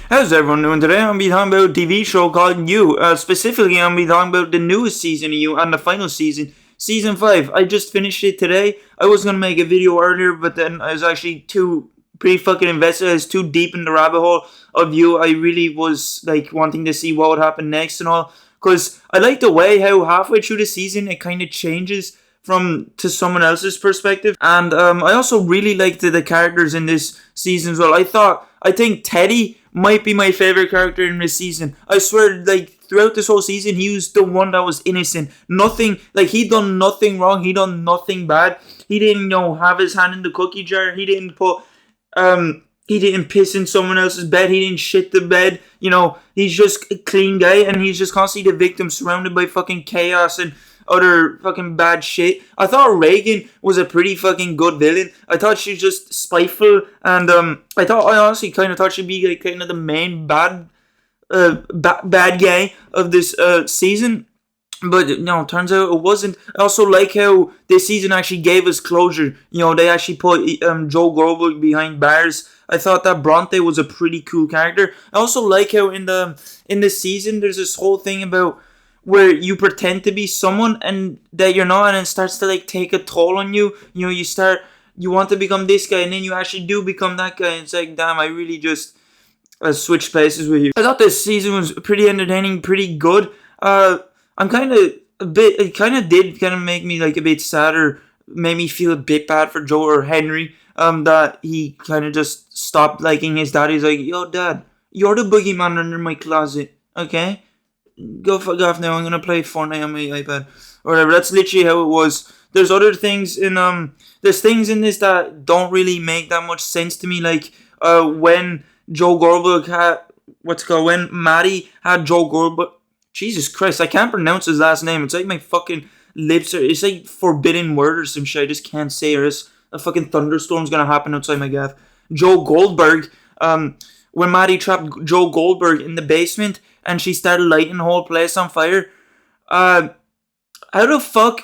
How's everyone doing today? I'm going to be talking about a TV show called You. Specifically, I'm going to be talking about the newest season of You and the final season, Season 5. I just finished it today. I was going to make a video earlier, but then I was actually pretty fucking invested. I was too deep in the rabbit hole of You. I really was like wanting to see what would happen next and all. Because I like the way how halfway through the season it kind of changes from to someone else's perspective. And I also really liked the characters in this season as well. I think Teddy might be my favorite character in this season. I swear, like throughout this whole season, he was the one that was innocent. Nothing, like he done nothing wrong. He done nothing bad. He didn't, have his hand in the cookie jar. He didn't he didn't piss in someone else's bed. He didn't shit the bed. He's just a clean guy, and he's just constantly the victim, surrounded by fucking chaos and other fucking bad shit. I thought Reagan was a pretty fucking good villain. I thought she's just spiteful, and I honestly kind of thought she'd be like kind of the main bad guy of this season. But no, turns out it wasn't. I also like how this season actually gave us closure. They actually put Joe Goldberg behind bars. I thought that Bronte was a pretty cool character. I also like how in the season there's this whole thing about where you pretend to be someone and that you're not, and it starts to like take a toll on you. You want to become this guy, and then you actually do become that guy. And it's like, damn, I really just switched places with you. I thought this season was pretty entertaining, pretty good. I'm kind of a bit. It kind of did kind of make me like a bit sadder, made me feel a bit bad for Joe or Henry. That he kind of just stopped liking his dad. He's like, yo, dad, you're the boogeyman under my closet, okay? Go fuck off now. I'm gonna play Fortnite on my iPad or whatever. That's literally how it was. There's other things in there's things in this that don't really make that much sense to me. Like when Joe Goldberg had when Maddie had Joe Goldberg. Jesus Christ, I can't pronounce his last name. It's like my fucking lips are. It's like forbidden word or some shit. I just can't say it. Or a fucking thunderstorm's gonna happen outside my gaff. Joe Goldberg. When Maddie trapped Joe Goldberg in the basement and she started lighting the whole place on fire. How the fuck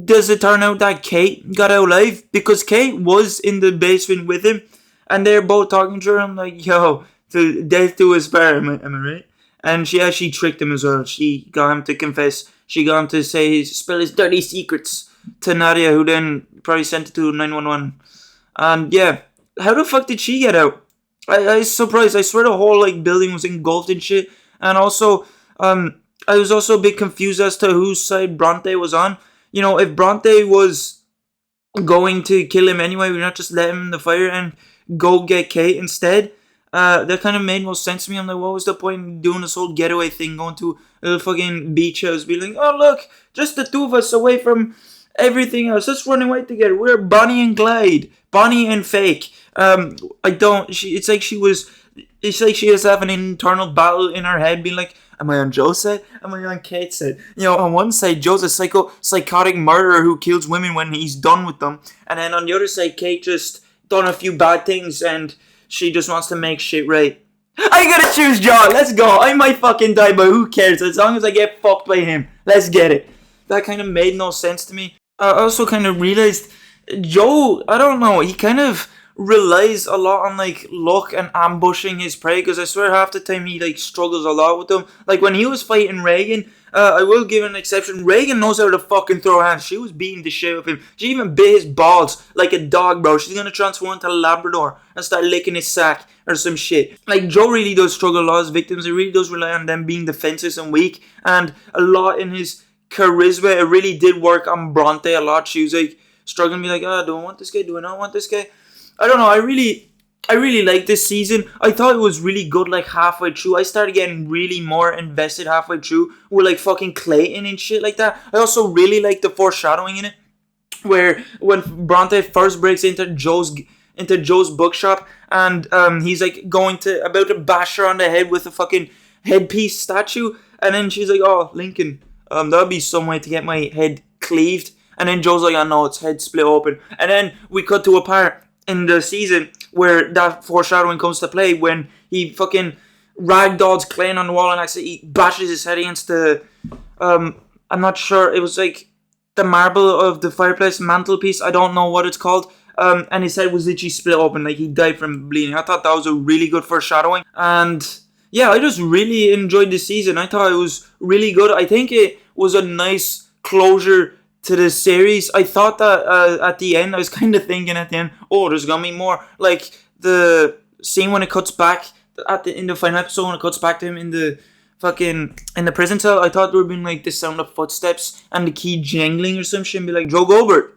does it turn out that Kate got out alive? Because Kate was in the basement with him, and they're both talking to her. I'm like, yo, to death to his fire. Am I right? And she actually tricked him as well. She got him to confess. She got him to spill his dirty secrets to Nadia, who then probably sent it to 911. And yeah, how the fuck did she get out? I was surprised. I swear the whole like building was engulfed in shit. And also, I was also a bit confused as to whose side Bronte was on. If Bronte was going to kill him anyway, we're not just let him in the fire and go get Kate instead. That kind of made no sense to me. I'm like, what was the point in doing this whole getaway thing, going to a fucking beach house, be like, oh look, just the two of us away from everything else. Let's run away together. We're Bonnie and Clyde, Bonnie and Fake. It's like she has having an internal battle in her head, being like, am I on Joe's side? Am I on Kate's side? On one side, Joe's a psychotic murderer who kills women when he's done with them, and then on the other side, Kate just done a few bad things and she just wants to make shit right. I gotta choose Joe. Let's go. I might fucking die, but who cares? As long as I get fucked by him. Let's get it. That kind of made no sense to me. I also kind of realized Joe, I don't know, he kind of relies a lot on like luck and ambushing his prey, because I swear half the time he like struggles a lot with them. Like when he was fighting Reagan, I will give an exception. Reagan knows how to fucking throw hands. She was beating the shit out of him. She even bit his balls like a dog, bro. She's gonna transform into a Labrador and start licking his sack or some shit. Like Joe really does struggle a lot as victims. He really does rely on them being defenseless and weak, and a lot in his charisma. It really did work on Bronte a lot. She was like struggling to be like, do I want this guy? Do I not want this guy? I don't know. I really like this season. I thought it was really good like halfway through. I started getting really more invested halfway through with like fucking Clayton and shit like that. I also really like the foreshadowing in it, where when Bronte first breaks into Joe's bookshop and he's like about to bash her on the head with a fucking headpiece statue, and then she's like, oh, Lincoln, that would be some way to get my head cleaved. And then Joe's like, oh no, its head split open. And then we cut to a part in the season where that foreshadowing comes to play, when he fucking ragdolls Clayton on the wall and actually he bashes his head against the I'm not sure, it was like the marble of the fireplace mantelpiece. I don't know what it's called. and his head was literally split open, like he died from bleeding. I thought that was a really good foreshadowing, and yeah, I just really enjoyed the season. I thought it was really good. I think it was a nice closure to the series. I thought that at the end, I was kind of thinking at the end, oh, there's gonna be more. Like the scene when it cuts back in the final episode, when it cuts back to him in the prison cell, I thought there would be like the sound of footsteps and the key jangling or some shit, and be like, Joe Goldberg,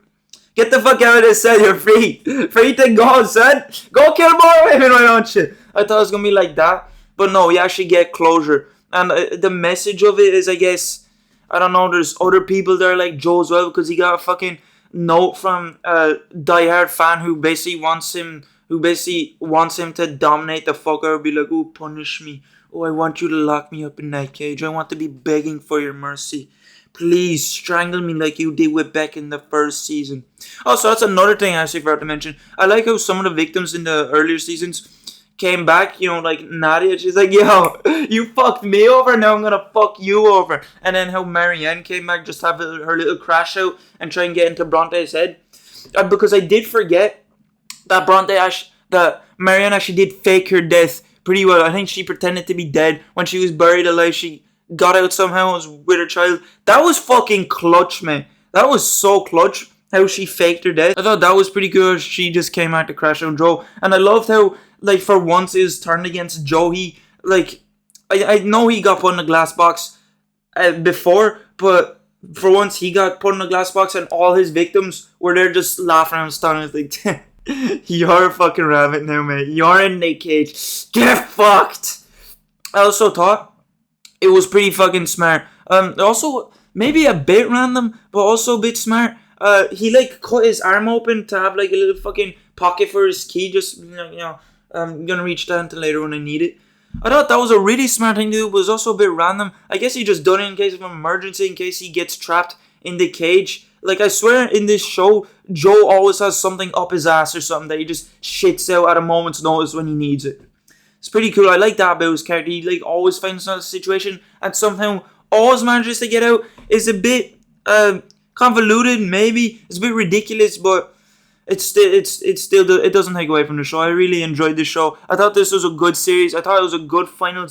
get the fuck out of this cell, you're free. Free to go, son. Go kill more women, why don't you? I thought it was gonna be like that. But no, you actually get closure. And the message of it is, I guess, I don't know, there's other people there like Joe as well, because he got a fucking note from a diehard fan who basically wants him to dominate the fuck out, be like, oh, punish me. Oh, I want you to lock me up in that cage. I want to be begging for your mercy. Please strangle me like you did with Beck in the first season. Also, that's another thing I actually forgot to mention. I like how some of the victims in the earlier seasons came back, like Nadia. She's like, yo, you fucked me over, now I'm gonna fuck you over. And then how Marianne came back, just have her little crash out and try and get into Bronte's head. Because I did forget that that Marianne actually did fake her death pretty well. I think she pretended to be dead. When she was buried alive, she got out somehow, was with her child. That was fucking clutch, man. That was so clutch, how she faked her death. I thought that was pretty good. She just came out to crash out Joe. And I loved how, like, for once it was turned against Joe. He, like, I know he got put in a glass box before, but for once he got put in a glass box and all his victims were there just laughing and stunned. Like, you're a fucking rabbit now, mate. You're in the cage. Get fucked. I also thought it was pretty fucking smart. Also, maybe a bit random, but also a bit smart. He, like, cut his arm open to have, like, a little fucking pocket for his key. Just, I'm gonna reach down to later when I need it. I thought that was a really smart thing to do, but it was also a bit random. I guess he just done it in case of an emergency, in case he gets trapped in the cage. Like, I swear in this show, Joe always has something up his ass or something that he just shits out at a moment's notice when he needs it. It's pretty cool. I like that about his character. He, like, always finds a situation and somehow always manages to get out. It's a bit convoluted, maybe. It's a bit ridiculous, but it doesn't take away from the show. I really enjoyed the show. I thought this was a good series. I thought it was a good final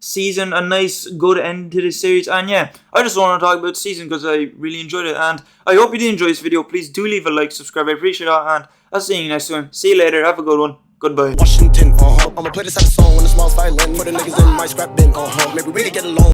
season, a nice good end to the series. And yeah, I just want to talk about the season because I really enjoyed it, and I hope you did enjoy this video. Please do leave a like, subscribe, I appreciate it, and I'll see you next one. See you later, have a good one, goodbye. Washington, I'ma play this song on the small violin for the niggas in my scrap bin, maybe we could get along.